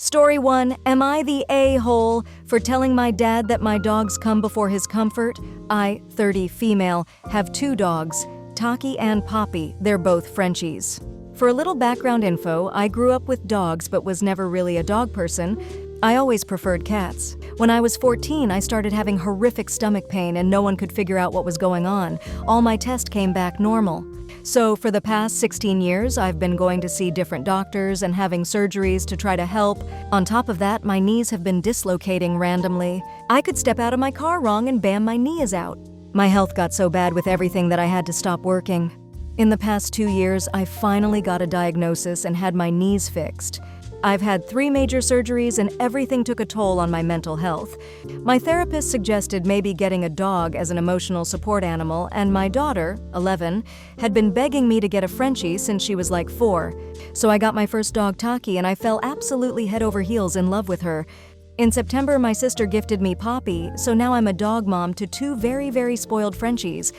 Story 1. Am I the a-hole for telling my dad that my dogs come before his comfort? I, 30, female, have 2 dogs, Taki and Poppy. They're both Frenchies. For a little background info, I grew up with dogs but was never really a dog person. I always preferred cats. When I was 14, I started having horrific stomach pain and no one could figure out what was going on. All my tests came back normal. So for the past 16 years, I've been going to see different doctors and having surgeries to try to help. On top of that, my knees have been dislocating randomly. I could step out of my car wrong and bam, my knee is out. My health got so bad with everything that I had to stop working. In the past 2 years, I finally got a diagnosis and had my knees fixed. I've had 3 major surgeries and everything took a toll on my mental health. My therapist suggested maybe getting a dog as an emotional support animal, and my daughter, 11, had been begging me to get a Frenchie since she was like 4. So I got my first dog, Taki, and I fell absolutely head over heels in love with her. In September, my sister gifted me Poppy, so now I'm a dog mom to 2 very, very spoiled Frenchies.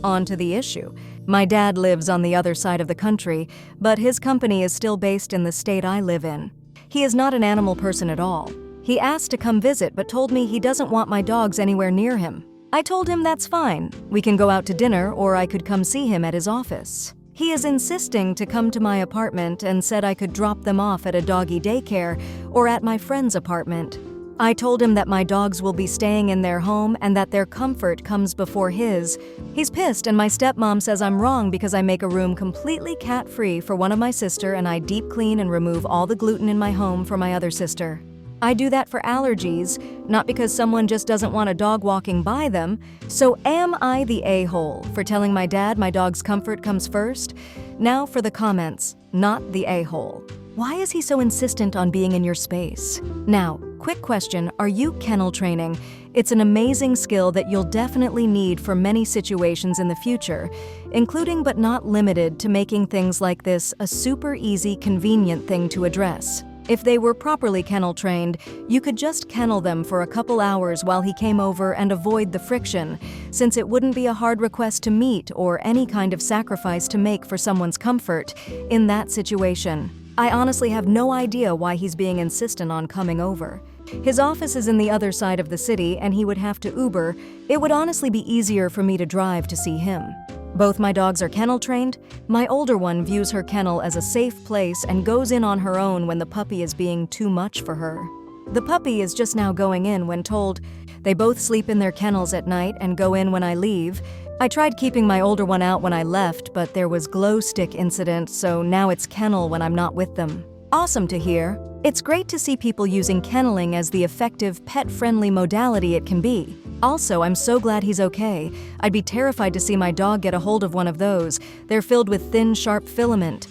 On to the issue. My dad lives on the other side of the country, but his company is still based in the state I live in. He is not an animal person at all. He asked to come visit but told me he doesn't want my dogs anywhere near him. I told him that's fine. We can go out to dinner or I could come see him at his office. He is insisting to come to my apartment and said I could drop them off at a doggy daycare or at my friend's apartment. I told him that my dogs will be staying in their home and that their comfort comes before his. He's pissed and my stepmom says I'm wrong because I make a room completely cat-free for one of my sister and I deep clean and remove all the gluten in my home for my other sister. I do that for allergies, not because someone just doesn't want a dog walking by them. So am I the a-hole for telling my dad my dog's comfort comes first? Now for the comments, not the a-hole. Why is he so insistent on being in your space? Now, quick question, are you kennel training? It's an amazing skill that you'll definitely need for many situations in the future, including but not limited to making things like this a super easy, convenient thing to address. If they were properly kennel trained, you could just kennel them for a couple hours while he came over and avoid the friction, since it wouldn't be a hard request to meet or any kind of sacrifice to make for someone's comfort in that situation. I honestly have no idea why he's being insistent on coming over. His office is in the other side of the city and he would have to Uber. It would honestly be easier for me to drive to see him. Both my dogs are kennel trained. My older one views her kennel as a safe place and goes in on her own when the puppy is being too much for her. The puppy is just now going in when told. They both sleep in their kennels at night and go in when I leave. I tried keeping my older one out when I left, but there was glow stick incident, so now it's kennel when I'm not with them. Awesome to hear. It's great to see people using kenneling as the effective, pet-friendly modality it can be. Also, I'm so glad he's okay. I'd be terrified to see my dog get a hold of one of those. They're filled with thin, sharp filament.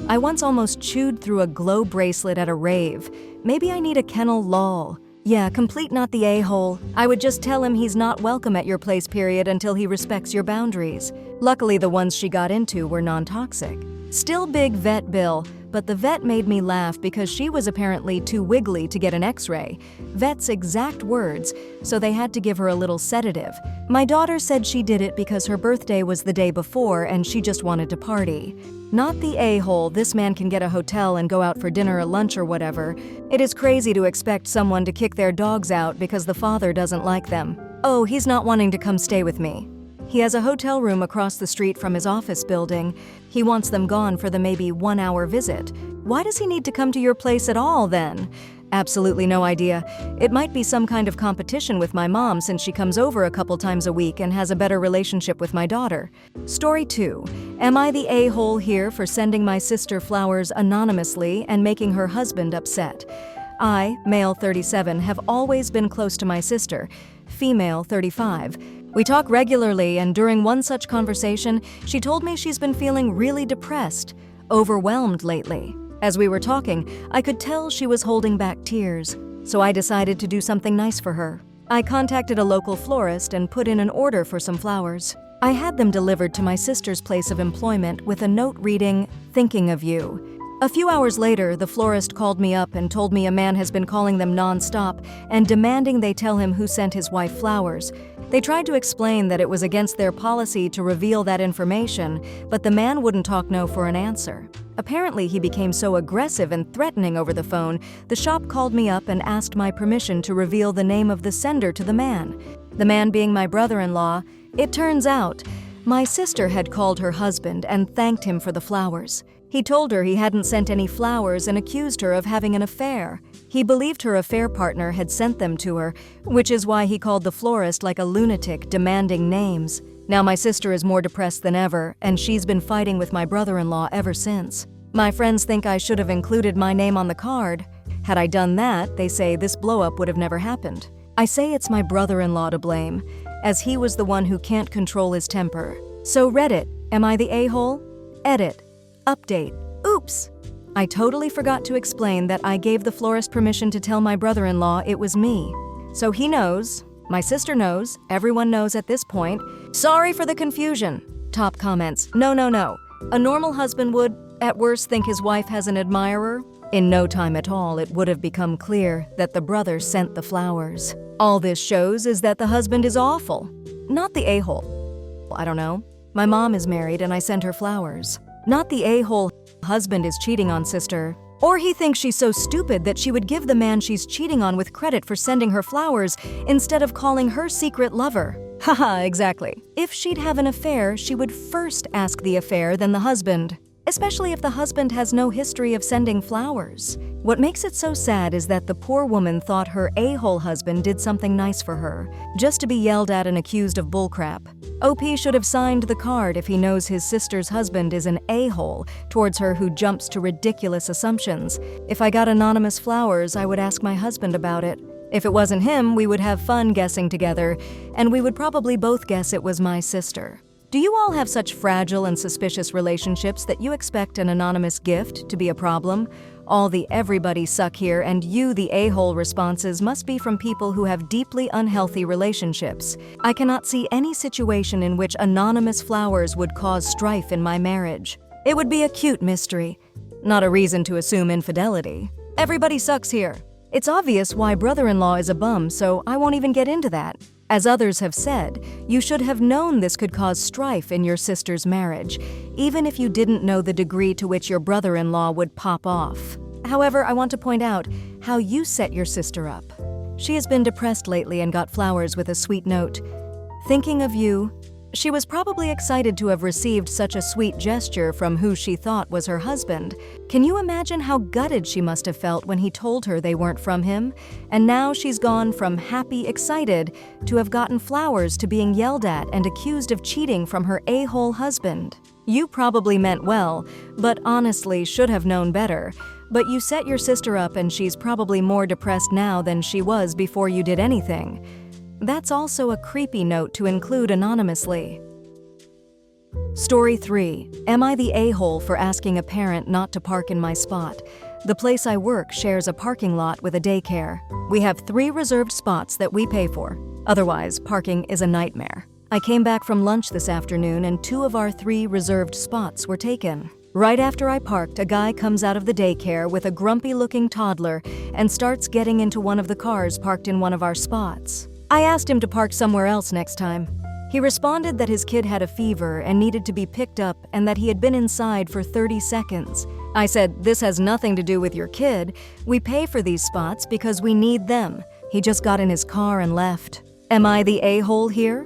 I once almost chewed through a glow bracelet at a rave. Maybe I need a kennel lol. Yeah, complete not the a-hole. I would just tell him he's not welcome at your place period until he respects your boundaries. Luckily, the ones she got into were non-toxic. Still big vet bill, but the vet made me laugh because she was apparently too wiggly to get an x-ray. Vet's exact words, so they had to give her a little sedative. My daughter said she did it because her birthday was the day before and she just wanted to party. Not the a-hole, this man can get a hotel and go out for dinner or lunch or whatever. It is crazy to expect someone to kick their dogs out because the father doesn't like them. Oh, he's not wanting to come stay with me. He has a hotel room across the street from his office building. He wants them gone for the maybe 1-hour visit. Why does he need to come to your place at all then? Absolutely no idea. It might be some kind of competition with my mom since she comes over a couple times a week and has a better relationship with my daughter. Story 2. Am I the a-hole here for sending my sister flowers anonymously and making her husband upset? I, male 37, have always been close to my sister, female 35. We talk regularly, and during one such conversation, she told me she's been feeling really depressed, overwhelmed lately. As we were talking, I could tell she was holding back tears, so I decided to do something nice for her. I contacted a local florist and put in an order for some flowers. I had them delivered to my sister's place of employment with a note reading, "Thinking of you." A few hours later, the florist called me up and told me a man has been calling them non-stop and demanding they tell him who sent his wife flowers. They tried to explain that it was against their policy to reveal that information, but the man wouldn't talk no for an answer. Apparently, he became so aggressive and threatening over the phone, the shop called me up and asked my permission to reveal the name of the sender to the man. The man being my brother-in-law. It turns out, my sister had called her husband and thanked him for the flowers. He told her he hadn't sent any flowers and accused her of having an affair. He believed her affair partner had sent them to her, which is why he called the florist like a lunatic, demanding names. Now my sister is more depressed than ever, and she's been fighting with my brother-in-law ever since. My friends think I should have included my name on the card. Had I done that, they say this blow-up would have never happened. I say it's my brother-in-law to blame, as he was the one who can't control his temper. So Reddit, am I the a-hole? Edit. Update. Oops! I totally forgot to explain that I gave the florist permission to tell my brother-in-law it was me. So he knows, my sister knows, everyone knows at this point. Sorry for the confusion. Top comments. No. A normal husband would, at worst, think his wife has an admirer. In no time at all, it would have become clear that the brother sent the flowers. All this shows is that the husband is awful, not the a-hole. I don't know. My mom is married and I sent her flowers. Not the a-hole husband is cheating on sister. Or he thinks she's so stupid that she would give the man she's cheating on with credit for sending her flowers instead of calling her secret lover. Haha, exactly. If she'd have an affair, she would first ask the affair, then the husband. Especially if the husband has no history of sending flowers. What makes it so sad is that the poor woman thought her a-hole husband did something nice for her, just to be yelled at and accused of bullcrap. OP should have signed the card if he knows his sister's husband is an a-hole towards her who jumps to ridiculous assumptions. If I got anonymous flowers, I would ask my husband about it. If it wasn't him, we would have fun guessing together, and we would probably both guess it was my sister. Do you all have such fragile and suspicious relationships that you expect an anonymous gift to be a problem? All the everybody suck here and you the a-hole responses must be from people who have deeply unhealthy relationships. I cannot see any situation in which anonymous flowers would cause strife in my marriage. It would be a cute mystery, not a reason to assume infidelity. Everybody sucks here. It's obvious why brother-in-law is a bum, so I won't even get into that. As others have said, you should have known this could cause strife in your sister's marriage, even if you didn't know the degree to which your brother-in-law would pop off. However, I want to point out how you set your sister up. She has been depressed lately and got flowers with a sweet note. Thinking of you, she was probably excited to have received such a sweet gesture from who she thought was her husband. Can you imagine how gutted she must have felt when he told her they weren't from him? And now she's gone from happy, excited, to have gotten flowers to being yelled at and accused of cheating from her a-hole husband. You probably meant well, but honestly should have known better. But you set your sister up and she's probably more depressed now than she was before you did anything. That's also a creepy note to include anonymously. Story 3. Am I the a-hole for asking a parent not to park in my spot? The place I work shares a parking lot with a daycare. We have 3 reserved spots that we pay for. Otherwise, parking is a nightmare. I came back from lunch this afternoon and 2 of our 3 reserved spots were taken. Right after I parked, a guy comes out of the daycare with a grumpy-looking toddler and starts getting into one of the cars parked in one of our spots. I asked him to park somewhere else next time. He responded that his kid had a fever and needed to be picked up and that he had been inside for 30 seconds. I said, "This has nothing to do with your kid. We pay for these spots because we need them." He just got in his car and left. Am I the a-hole here?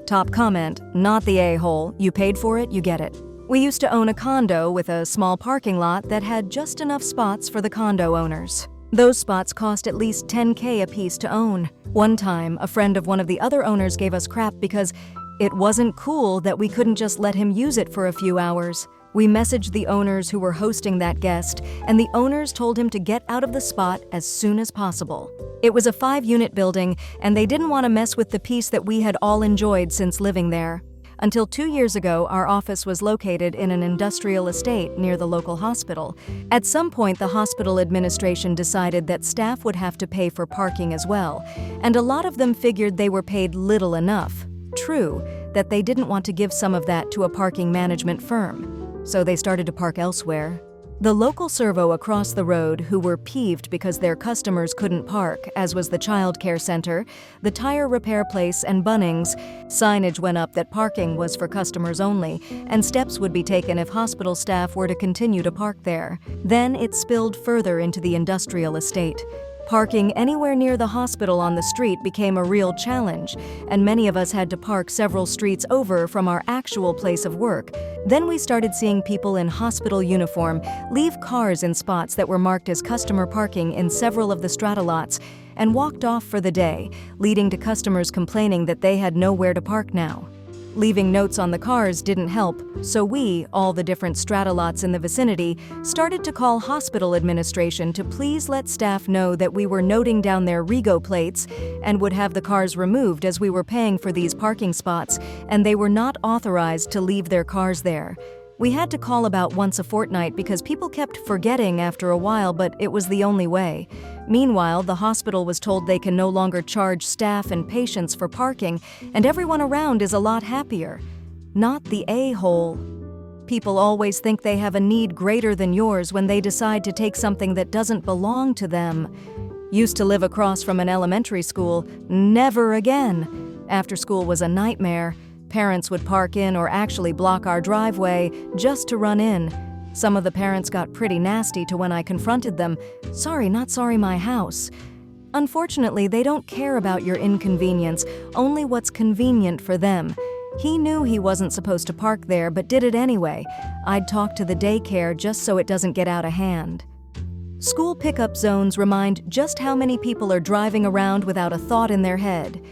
Top comment, not the a-hole. You paid for it, you get it. We used to own a condo with a small parking lot that had just enough spots for the condo owners. Those spots cost at least $10K a piece to own. One time, a friend of one of the other owners gave us crap because it wasn't cool that we couldn't just let him use it for a few hours. We messaged the owners who were hosting that guest, and the owners told him to get out of the spot as soon as possible. It was a 5-unit building, and they didn't want to mess with the peace that we had all enjoyed since living there. Until 2 years ago, our office was located in an industrial estate near the local hospital. At some point, the hospital administration decided that staff would have to pay for parking as well, and a lot of them figured they were paid little enough. True, that they didn't want to give some of that to a parking management firm. So they started to park elsewhere. The local servo across the road, who were peeved because their customers couldn't park, as was the child care center, the tire repair place, and Bunnings, signage went up that parking was for customers only, and steps would be taken if hospital staff were to continue to park there. Then it spilled further into the industrial estate. Parking anywhere near the hospital on the street became a real challenge, and many of us had to park several streets over from our actual place of work. Then we started seeing people in hospital uniform leave cars in spots that were marked as customer parking in several of the strata lots and walked off for the day, leading to customers complaining that they had nowhere to park now. Leaving notes on the cars didn't help, so we, all the different strata lots in the vicinity, started to call hospital administration to please let staff know that we were noting down their Rego plates and would have the cars removed as we were paying for these parking spots, and they were not authorized to leave their cars there. We had to call about once a fortnight because people kept forgetting after a while, but it was the only way. Meanwhile, the hospital was told they can no longer charge staff and patients for parking, and everyone around is a lot happier. Not the a-hole. People always think they have a need greater than yours when they decide to take something that doesn't belong to them. Used to live across from an elementary school. Never again. After school was a nightmare. Parents would park in or actually block our driveway just to run in. Some of the parents got pretty nasty to when I confronted them. Sorry, not sorry, my house. Unfortunately, they don't care about your inconvenience, only what's convenient for them. He knew he wasn't supposed to park there, but did it anyway. I'd talk to the daycare just so it doesn't get out of hand. School pickup zones remind just how many people are driving around without a thought in their head.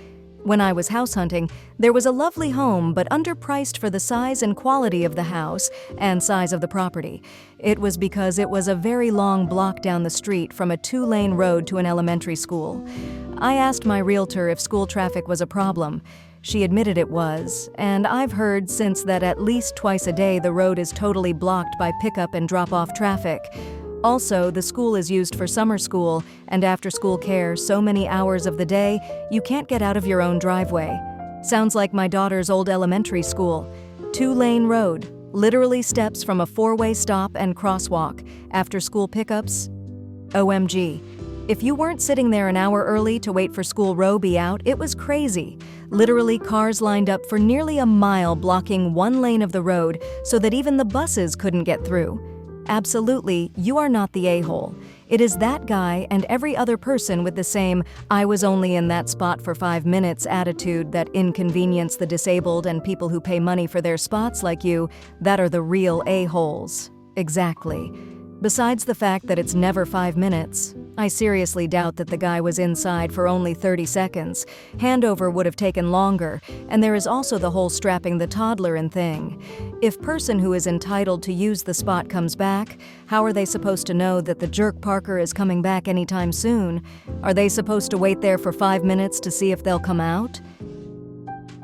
When I was house hunting, there was a lovely home but underpriced for the size and quality of the house and size of the property. It was because it was a very long block down the street from a 2-lane road to an elementary school. I asked my realtor if school traffic was a problem. She admitted it was, and I've heard since that at least twice a day the road is totally blocked by pickup and drop-off traffic. Also, the school is used for summer school and after-school care so many hours of the day, you can't get out of your own driveway. Sounds like my daughter's old elementary school. 2-lane road, literally steps from a 4-way stop and crosswalk. After-school pickups? OMG. If you weren't sitting there an hour early to wait for school row be out, it was crazy. Literally, cars lined up for nearly a mile blocking one lane of the road so that even the buses couldn't get through. Absolutely, you are not the a-hole. It is that guy and every other person with the same "I was only in that spot for 5 minutes" attitude that inconvenience the disabled and people who pay money for their spots like you that are the real a-holes. Exactly. Besides the fact that it's never 5 minutes, I seriously doubt that the guy was inside for only 30 seconds. Handover would have taken longer, and there is also the whole strapping the toddler in thing. If person who is entitled to use the spot comes back, how are they supposed to know that the jerk parker is coming back anytime soon? Are they supposed to wait there for 5 minutes to see if they'll come out?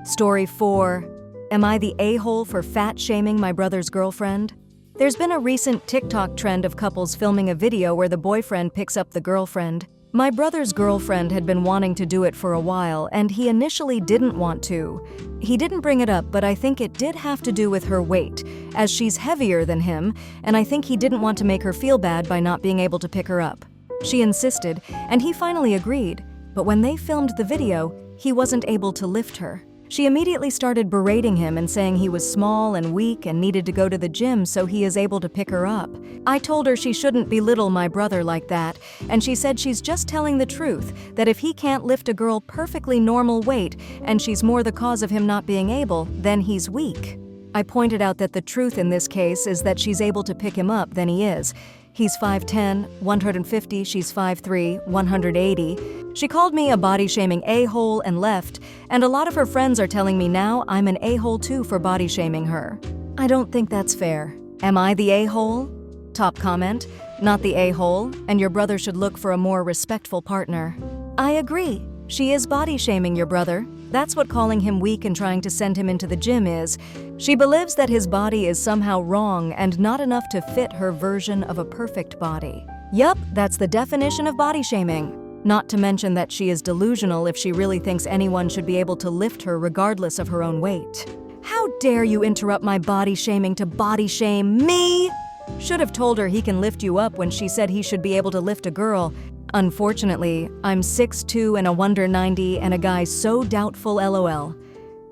Story 4. Am I the a-hole for fat-shaming my brother's girlfriend? There's been a recent TikTok trend of couples filming a video where the boyfriend picks up the girlfriend. My brother's girlfriend had been wanting to do it for a while, and he initially didn't want to. He didn't bring it up, but I think it did have to do with her weight, as she's heavier than him, and I think he didn't want to make her feel bad by not being able to pick her up. She insisted, and he finally agreed, but when they filmed the video, he wasn't able to lift her. She immediately started berating him and saying he was small and weak and needed to go to the gym so he is able to pick her up. I told her she shouldn't belittle my brother like that, and she said she's just telling the truth, that if he can't lift a girl perfectly normal weight and she's more the cause of him not being able, then he's weak. I pointed out that the truth in this case is that she's able to pick him up than he is. He's 5'10", 150, she's 5'3", 180. She called me a body-shaming a-hole and left, and a lot of her friends are telling me now I'm an a-hole too for body-shaming her. I don't think that's fair. Am I the a-hole? Top comment, not the a-hole, and your brother should look for a more respectful partner. I agree. She is body-shaming your brother. That's what calling him weak and trying to send him into the gym is. She believes that his body is somehow wrong and not enough to fit her version of a perfect body. Yup, that's the definition of body-shaming. Not to mention that she is delusional if she really thinks anyone should be able to lift her regardless of her own weight. How dare you interrupt my body-shaming to body-shame me? Should have told her he can lift you up when she said he should be able to lift a girl. Unfortunately, I'm 6'2" and a wonder 90 and a guy so doubtful LOL.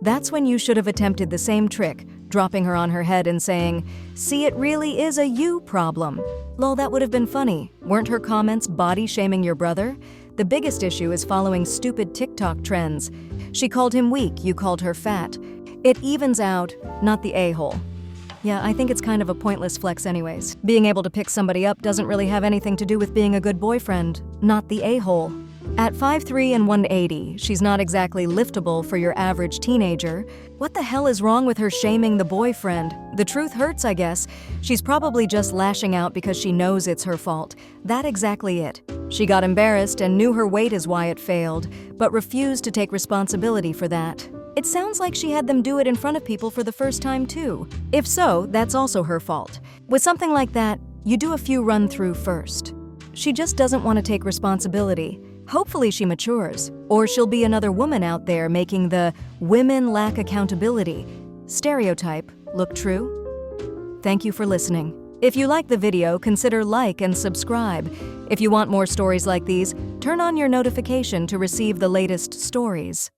That's when you should have attempted the same trick, dropping her on her head and saying, "See, it really is a you problem." Lol, that would have been funny. Weren't her comments body-shaming your brother? The biggest issue is following stupid TikTok trends. She called him weak, you called her fat. It evens out, not the a-hole. Yeah, I think it's kind of a pointless flex anyways. Being able to pick somebody up doesn't really have anything to do with being a good boyfriend, not the a-hole. At 5'3" and 180, she's not exactly liftable for your average teenager. What the hell is wrong with her shaming the boyfriend? The truth hurts, I guess. She's probably just lashing out because she knows it's her fault. That's exactly it. She got embarrassed and knew her weight is why it failed, but refused to take responsibility for that. It sounds like she had them do it in front of people for the first time too. If so, that's also her fault. With something like that, you do a few run-through first. She just doesn't want to take responsibility. Hopefully she matures, or she'll be another woman out there making the "women lack accountability" stereotype look true. Thank you for listening. If you like the video, consider like and subscribe. If you want more stories like these, turn on your notification to receive the latest stories.